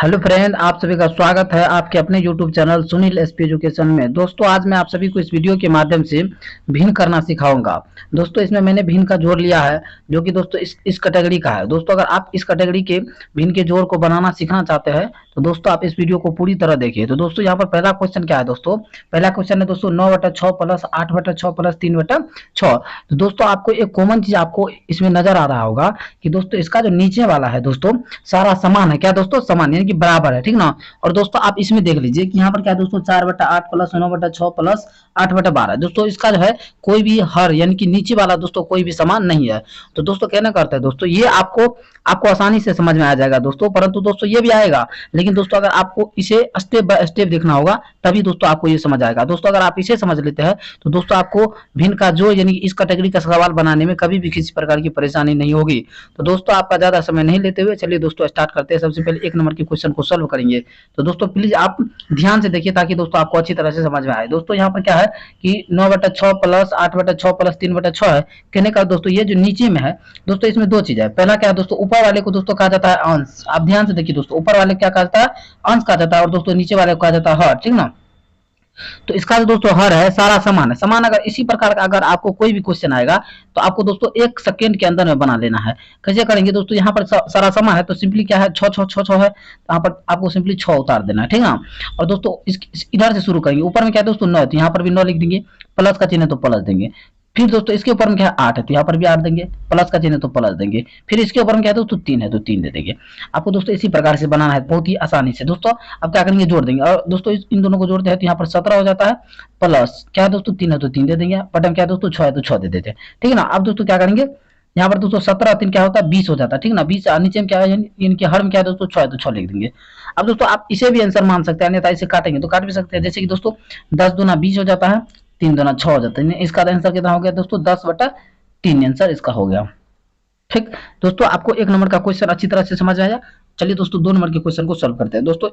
Hello friend, आप सभी का स्वागत है आपके अपने YouTube channel Sunil SP education में। दोस्तों, आज मैं आप सभी को इस वीडियो के माध्यम से भिन्न करना सिखाऊंगा। दोस्तों, इसमें मैंने भिन्न का जोड़ लिया है, जो कि दोस्तों इस कैटेगरी का है। दोस्तों, अगर आप इस कैटेगरी के भिन्न के जोड़ को बनाना सीखना चाहते हैं तो दोस्तों आप इस वीडियो को पूरी तरह देखिए। तो दोस्तों, यहाँ पर पहला क्वेश्चन क्या है दोस्तों? पहला क्वेश्चन है दोस्तों 9/6 प्लस 8/6 प्लस 3/6। तो दोस्तों, आपको एक कॉमन चीज आपको इसमें नजर आ रहा होगा कि दोस्तों इसका जो नीचे वाला है दोस्तों सारा समान है। क्या दोस्तों? समान, यानी कि बराबर है, ठीक ना। और दोस्तों आप इसमें देख लीजिए कि यहाँ पर क्या है दोस्तों 4/8 प्लस 9/6 प्लस 8/12। दोस्तों इसका जो है कोई भी हर यानी कि नीचे वाला दोस्तों कोई भी समान नहीं है। तो दोस्तों कहना करता है दोस्तों ये आपको आपको आसानी से समझ में आ जाएगा दोस्तों, परंतु दोस्तों ये भी आएगा, लेकिन दोस्तों अगर आपको इसे स्टेप बाय स्टेप देखना होगा तभी दोस्तों आपको ये समझ आएगा। दोस्तों अगर आप इसे समझ लेते हैं तो दोस्तों आपको भिन्न का जो यानी इस कैटेगरी का सवाल बनाने में कभी भी किसी प्रकार की परेशानी नहीं होगी। तो दोस्तों आपका ज्यादा समय नहीं लेते हुए चलिए दोस्तों स्टार्ट करते हैं। सबसे पहले एक नंबर के क्वेश्चन को सॉल्व करेंगे। तो दोस्तों प्लीज आप ध्यान से देखिए ताकि दोस्तों आपको अच्छी तरह से समझ में आए। दोस्तों यहाँ पर क्या है कि 9/6 प्लस 8/6 प्लस 3/6 है। कहने का दोस्तों ये जो नीचे में है दोस्तों इसमें दो चीज है। पहला क्या है दोस्तों, ऊपर वाले को दोस्तों कहा जाता है अंश। आप ध्यान से देखिए दोस्तों, ऊपर वाले क्या कहा जाता है? अंश कहा जाता है, और दोस्तों नीचे वाले को कहा जाता है हर, ठीक ना। तो इसका जो दोस्तों हर है सारा समान है। समान अगर इसी प्रकार का अगर आपको कोई भी क्वेश्चन आएगा तो आपको दोस्तों 1 सेकेंड के अंदर में बना लेना है। कैसे करेंगे दोस्तों? यहाँ पर सारा समान है तो सिंपली क्या है 6 6 6 6 है, तो यहाँ पर आपको सिंपली 6 उतार देना है, ठीक है। और दोस्तों इधर से शुरू करेंगे। ऊपर में क्या है दोस्तों 9, तो यहाँ पर भी 9 लिख देंगे, प्लस का चिन्ह तो प्लस देंगे। फिर दोस्तों इसके ऊपर में क्या है 8 है, तो यहाँ पर भी 8 देंगे, प्लस का चिन्ह तो प्लस देंगे। फिर इसके ऊपर में क्या है दोस्तों 3 है तो 3 दे देंगे। आपको दोस्तों इसी प्रकार से बनाना है बहुत ही आसानी से। दोस्तों अब क्या करेंगे जोड़ देंगे, और दोस्तों इन दोनों को जोड़ते हैं तो यहाँ पर 17 हो जाता है, प्लस क्या है दोस्तों 3 है तो 3 दे देंगे, बटन क्या है दोस्तों 6 है तो 6 दे देते हैं, ठीक है ना। अब दोस्तों क्या करेंगे यहाँ पर दोस्तों 17 3 क्या होता है 20 हो जाता है, ठीक ना। 20 नीचे में क्या है इनके हर में क्या है दोस्तों 6 है तो 6 लिख देंगे। अब दोस्तों आप इसे भी आंसर मान सकते हैं, अन्यथा इसे काटेंगे तो काट भी सकते हैं। जैसे कि दोस्तों 10 दूना 20 हो जाता है, 3 दूना 6 हो जाता है। इसका आंसर कितना हो गया दोस्तों 10/3 आंसर इसका हो गया। ठीक दोस्तों, आपको एक नंबर का क्वेश्चन अच्छी तरह से समझ आया। चलिए दोस्तों 2 नंबर के क्वेश्चन को सॉल्व करते हैं। दोस्तों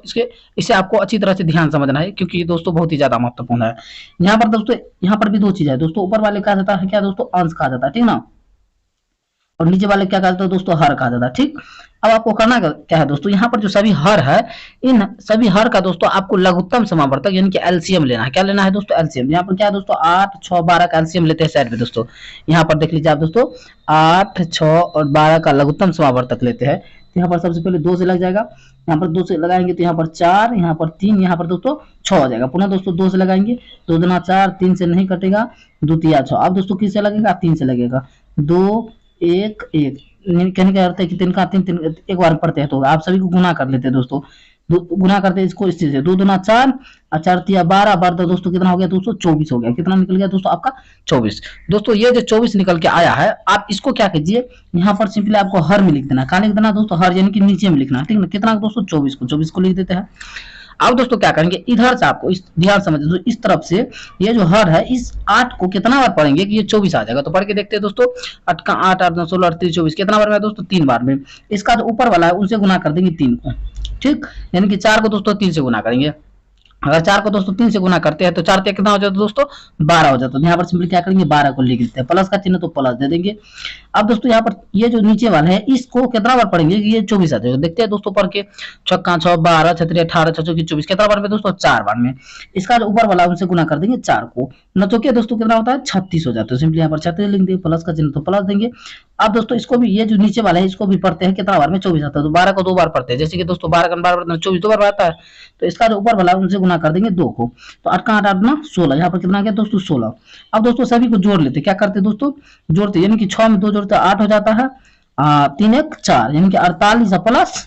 इसे आपको अच्छी तरह से ध्यान समझना है क्योंकि ये दोस्तों बहुत ही ज्यादा महत्वपूर्ण है। यहाँ पर दोस्तों यहाँ पर भी दो चीज है दोस्तों, ऊपर वाले कहा जाता है क्या दोस्तों अंश कहा जाता है, ठीक ना। और नीचे वाले क्या कहा जाता है दोस्तों हर कहा जाता है, ठीक। अब आपको करना क्या है दोस्तों, यहाँ पर जो सभी हर है इन सभी हर का दोस्तों आपको लघुत्तम समावर्तक यानी कि एलसीएम लेना है। क्या लेना है दोस्तों? एलसीएम। यहाँ पर क्या है दोस्तों 8 6 12 का एलसीएम लेते हैं साइड में दोस्तों। यहाँ पर देख लीजिए आप दोस्तों 8 6 और 12 का लघुत्तम समावर्तक लेते हैं। तो यहाँ पर सबसे पहले 2 से लग जाएगा, यहाँ पर 2 से लगाएंगे तो यहाँ पर 4, यहाँ पर 3, यहाँ पर दोस्तों 6 हो जाएगा। पुनः दोस्तों 2 से लगाएंगे, 2 दूना 4, 3 से नहीं कटेगा, 2 तिया 6। अब दोस्तों किससे लगेगा? 3 से लगेगा। 2 1 1 कहने का अर्थ है कि 3 का 3 एक बार पढ़ते हैं तो आप सभी को गुना कर लेते हैं दोस्तों। गुना करते हैं इसको इस चीज से, 2 दूना 4 और 4 तिया 12, 12 दोस्तों कितना हो गया दोस्तों 24 हो गया। कितना निकल गया दोस्तों आपका 24। दोस्तों ये जो 24 निकल के आया है, आप इसको क्या कीजिए यहाँ पर सिंपली आपको हर में लिख देना। कहाँ लिख देना दोस्तों? हर यानी कि नीचे में लिखना, ठीक ना। कितना दोस्तों 24 को लिख देते हैं। अब दोस्तों क्या करेंगे इधर से आपको इस ध्यान समझ तो इस तरफ से ये जो हर है इस 8 को कितना बार पढ़ेंगे कि ये 24 आ जाएगा। तो पढ़ के देखते हैं दोस्तों 8 का 8 8 9 16 38 24 कितना बार में है दोस्तों 3 बार में। इसका जो ऊपर वाला है उनसे गुना कर देंगे 3 को, ठीक। यानी कि 4 को दोस्तों 3 से गुना करेंगे। अगर 4 को दोस्तों 3 से गुना करते हैं तो 4 से कितना हो जाता है दोस्तों 12 हो जाता है। यहाँ पर सिंपली क्या करेंगे 12 को लिख देते हैं, प्लस का चिन्ह तो प्लस दे देंगे। अब दोस्तों यहाँ पर ये जो नीचे वाला है इसको कितना बार पढ़ेंगे कि ये 24 आ जाएगा। देखते हैं दोस्तों पढ़ के, 6 6 12 6 18 6 24 कितना बार में दोस्तों 4 बार में। इसका जो ऊपर वाला उनसे गुना कर देंगे 4 को, न तो क्या दोस्तों कितना होता है 36 हो जाता है। सिंपली यहाँ पर 36 लिख देंगे, प्लस का चिन्ह तो प्लस देंगे। अब दोस्तों इसको भी ये जो नीचे वाला है इसको भी पढ़ते हैं कितना बार में 24 आता है, तो 12 को 2 बार पढ़ते हैं। जैसे कि दोस्तों 12 का 12 24 2 बार आता है, तो इसका जो ऊपर वाला उनसे गुना कर देंगे 2 को, तो 8 का 8 8 ना 16, यहाँ पर कितना आ गया दोस्तों 16। अब दोस्तों सभी को जोड़ लेते, क्या करते दोस्तों जोड़ते, यानी कि 6 में 2 जोड़ते 8 हो जाता है, 3 1 4 यानी कि 48 प्लस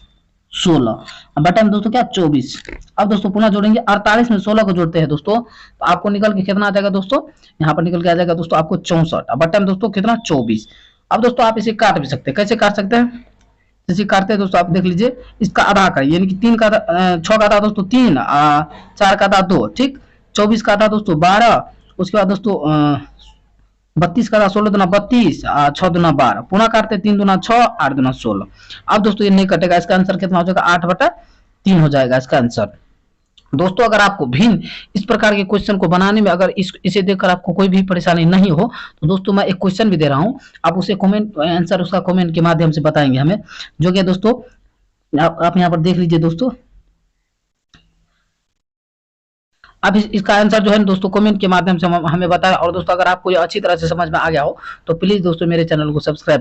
16, बटन दोस्तों क्या 24। अब दोस्तों पुनः जोड़ेंगे 48 में 16 को जोड़ते हैं दोस्तों, तो आपको निकल के कितना आ जाएगा दोस्तों, यहाँ पर निकल के आ जाएगा दोस्तों आपको 64, बटन दोस्तों कितना 24। अब दोस्तों आप इसे काट भी सकते हैं। कैसे काट सकते हैं? जैसे काटते हैं दोस्तों आप देख लीजिए, इसका आधा का यानी कि 3 का 6 का था दोस्तों 3, 4 का था 2, ठीक। 24 का था दोस्तों 12, उसके बाद दोस्तों 32 का था 16 दूना 32, 6 दूना 12, पुनः काटते 3 दूना 6 8 दूना 16। अब दोस्तों ये नहीं कटेगा, इसका आंसर कितना हो जाएगा 8/3 हो जाएगा इसका आंसर। दोस्तों अगर आपको भिन्न इस प्रकार के क्वेश्चन को बनाने में अगर इसे देखकर आपको कोई भी परेशानी नहीं हो तो दोस्तों मैं एक क्वेश्चन भी दे रहा हूं, आप उसे कमेंट आंसर उसका कमेंट के माध्यम से बताएंगे हमें, जो कि दोस्तों आप यहाँ पर देख लीजिए दोस्तों। अब इसका आंसर जो है दोस्तों कमेंट के माध्यम से हमें बताएं। और दोस्तों अगर आपको ये अच्छी तरह से समझ में आ गया हो तो प्लीज दोस्तों मेरे चैनल को सब्सक्राइब